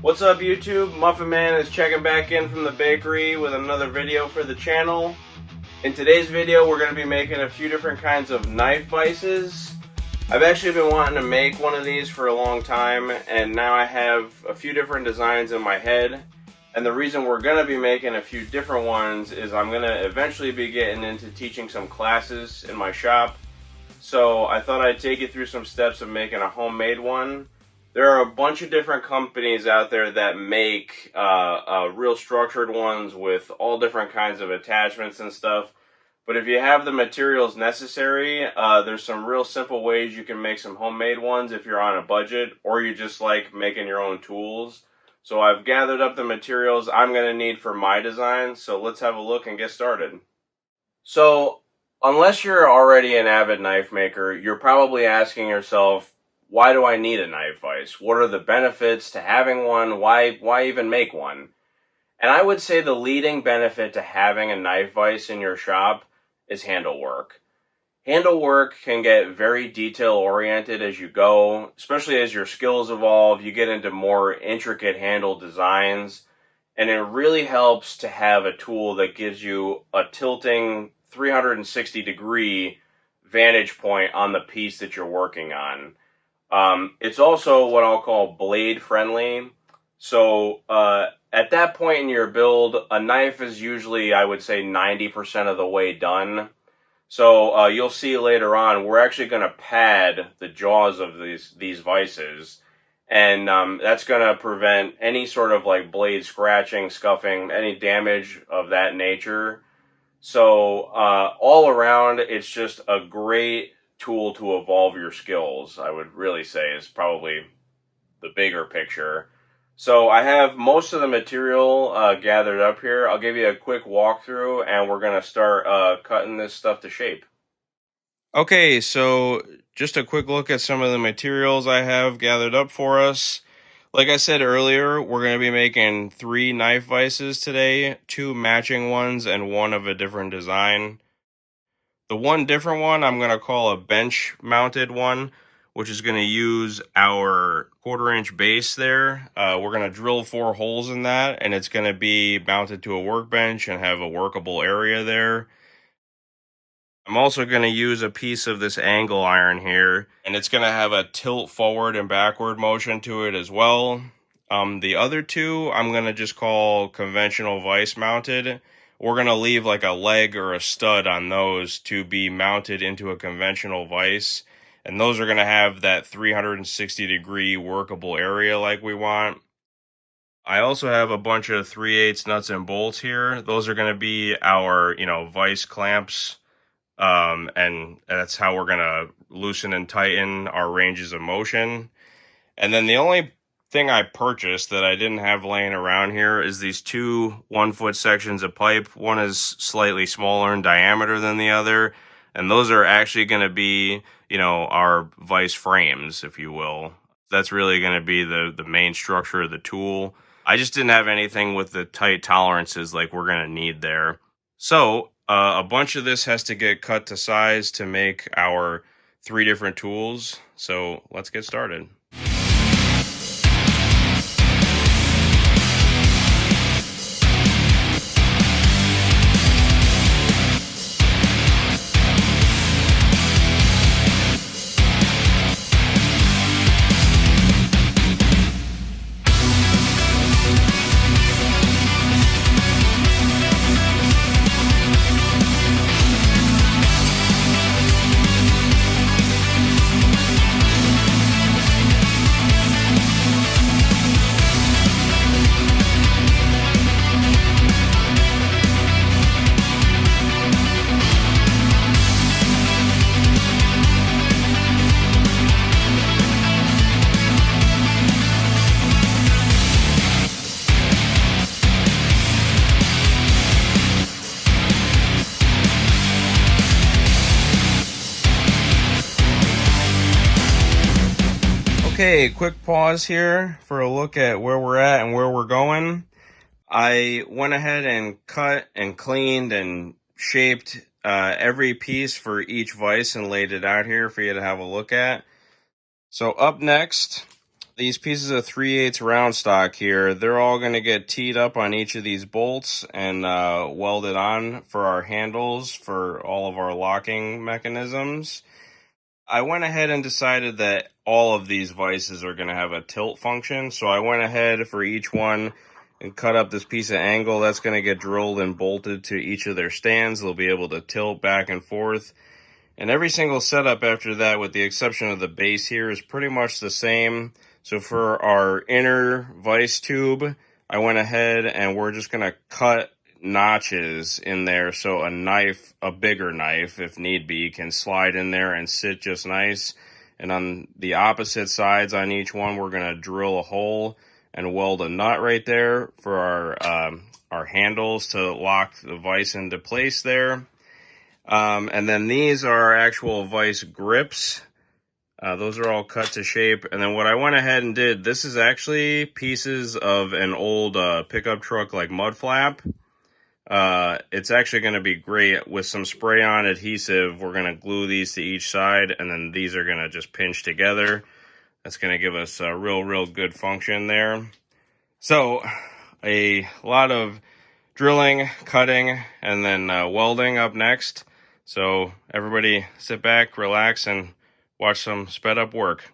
What's up YouTube? Muffin Man is checking back in from the bakery with another video for the channel. In today's video we're going to be making a few different kinds of knife vices. I've actually been wanting to make one of these for a long time, and now I have a few different designs in my head. And the reason we're going to be making a few different ones is I'm going to eventually be getting into teaching some classes in my shop. So I thought I'd take you through some steps of making a homemade one. There are a bunch of different companies out there that make real structured ones with all different kinds of attachments and stuff. But if you have the materials necessary, there's some real simple ways you can make some homemade ones if you're on a budget, or you just like making your own tools. So I've gathered up the materials I'm going to need for my design, so let's have a look and get started. So, unless you're already an avid knife maker, you're probably asking yourself, why do I need a knife vise? What are the benefits to having one? Why even make one? And I would say the leading benefit to having a knife vise in your shop is handle work. Handle work can get very detail oriented as you go, especially as your skills evolve. You get into more intricate handle designs, and it really helps to have a tool that gives you a tilting 360 degree vantage point on the piece that you're working on. It's also what I'll call blade friendly. So at that point in your build, a knife is usually, I would say, 90% of the way done. So you'll see later on, we're actually going to pad the jaws of these vices. And that's going to prevent any sort of like blade scratching, scuffing, any damage of that nature. So all around, it's just a great tool to evolve your skills, I would really say, is probably the bigger picture. So I have most of the material gathered up here. I'll give you a quick walkthrough, and we're going to start cutting this stuff to shape. Okay, so just a quick look at some of the materials I have gathered up for us. Like I said earlier, we're going to be making 3 knife vices today, 2 matching ones and one of a different design. The one different one I'm going to call a bench mounted one, which is going to use our 1/4-inch base there. We're going to drill 4 holes in that, and it's going to be mounted to a workbench and have a workable area there. I'm also going to use a piece of this angle iron here, and it's going to have a tilt forward and backward motion to it as well. The other 2 I'm going to just call conventional vise mounted. We're going to leave like a leg or a stud on those to be mounted into a conventional vise. And those are going to have that 360 degree workable area like we want. I also have a bunch of 3/8 nuts and bolts here. Those are going to be our, vise clamps. And that's how we're going to loosen and tighten our ranges of motion. And then the only thing I purchased that I didn't have laying around here is these 2 1-foot sections of pipe. One is slightly smaller in diameter than the other, and those are actually going to be, our vise frames, if you will. That's really going to be the main structure of the tool. I just didn't have anything with the tight tolerances like we're going to need there. So a bunch of this has to get cut to size to make our 3 different tools. So let's get started. Okay, quick pause here for a look at where we're at and where we're going. I went ahead and cut and cleaned and shaped every piece for each vise and laid it out here for you to have a look at. So up next, these pieces of 3/8 round stock here, they're all going to get teed up on each of these bolts and welded on for our handles for all of our locking mechanisms. I went ahead and decided that all of these vices are going to have a tilt function, so I went ahead for each one and cut up this piece of angle that's going to get drilled and bolted to each of their stands. They'll be able to tilt back and forth. And every single setup after that, with the exception of the base here, is pretty much the same. So for our inner vise tube, I went ahead and we're just going to cut notches in there so a bigger knife, if need be, can slide in there and sit just nice. And on the opposite sides on each one, we're going to drill a hole and weld a nut right there for our handles to lock the vise into place there. And then these are our actual vise grips. Those are all cut to shape. And then what I went ahead and did, this is actually pieces of an old pickup truck like mud flap. It's actually going to be great with some spray-on adhesive. We're going to glue these to each side, and then these are going to just pinch together. That's going to give us a real good function there. So a lot of drilling, cutting, and then welding up next. So everybody sit back, relax, and watch some sped up work.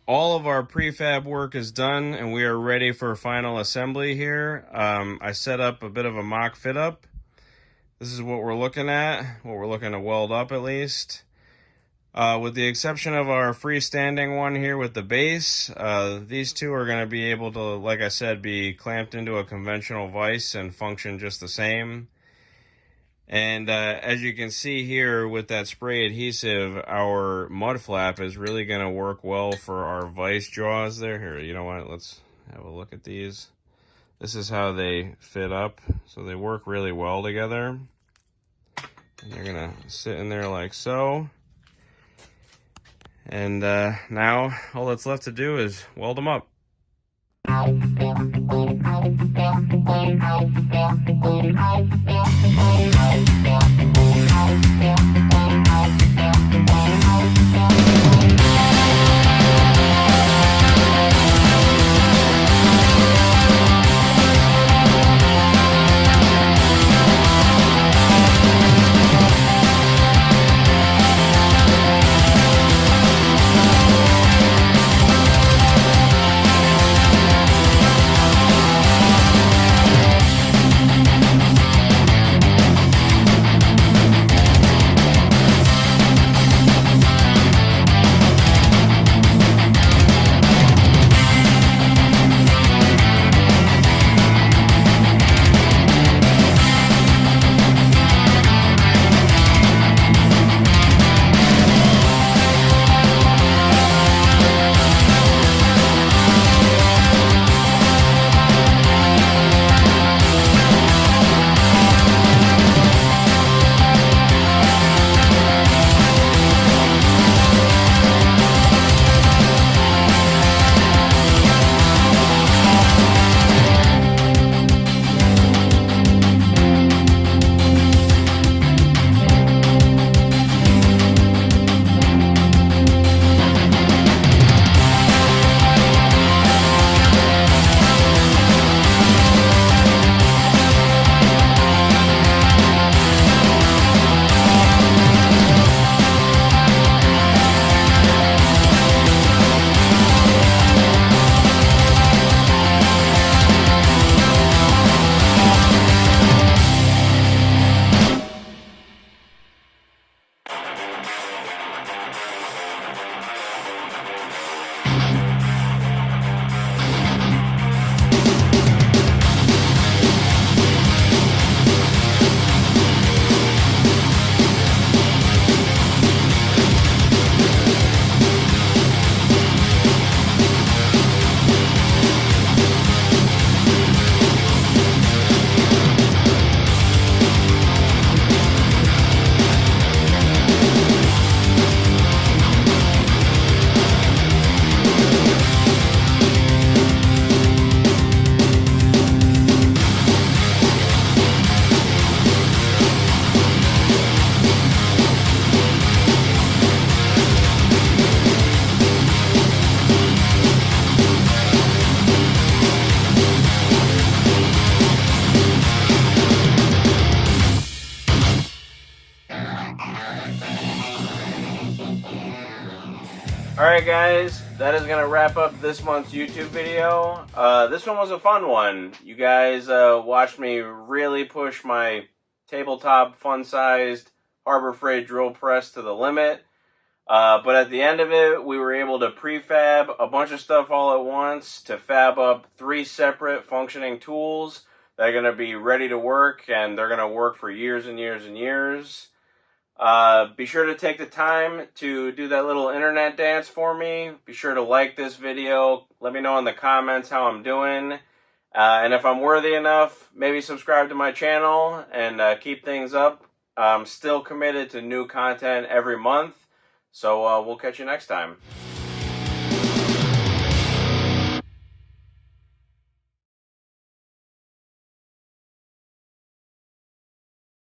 All of our prefab work is done and we are ready for final assembly here. I set up a bit of a mock fit up. This is what we're looking at, what we're looking to weld up at least. With the exception of our freestanding one here with the base, these two are going to be able to, like I said, be clamped into a conventional vise and function just the same. And as you can see here with that spray adhesive, our mud flap is really going to work well for our vise jaws there. Here, you know what? Let's have a look at these. This is how they fit up. So they work really well together. And they're going to sit in there like so. And now all that's left to do is weld them up. Alright guys, that is going to wrap up this month's YouTube video. This one was a fun one. You guys watched me really push my tabletop fun-sized Harbor Freight drill press to the limit. But at the end of it, we were able to prefab a bunch of stuff all at once to fab up 3 separate functioning tools that are going to be ready to work, and they're going to work for years and years and years. Be sure to take the time to do that little internet dance for me. Be sure to like this video. Let me know in the comments how I'm doing. And if I'm worthy enough, maybe subscribe to my channel and keep things up. I'm still committed to new content every month. So we'll catch you next time.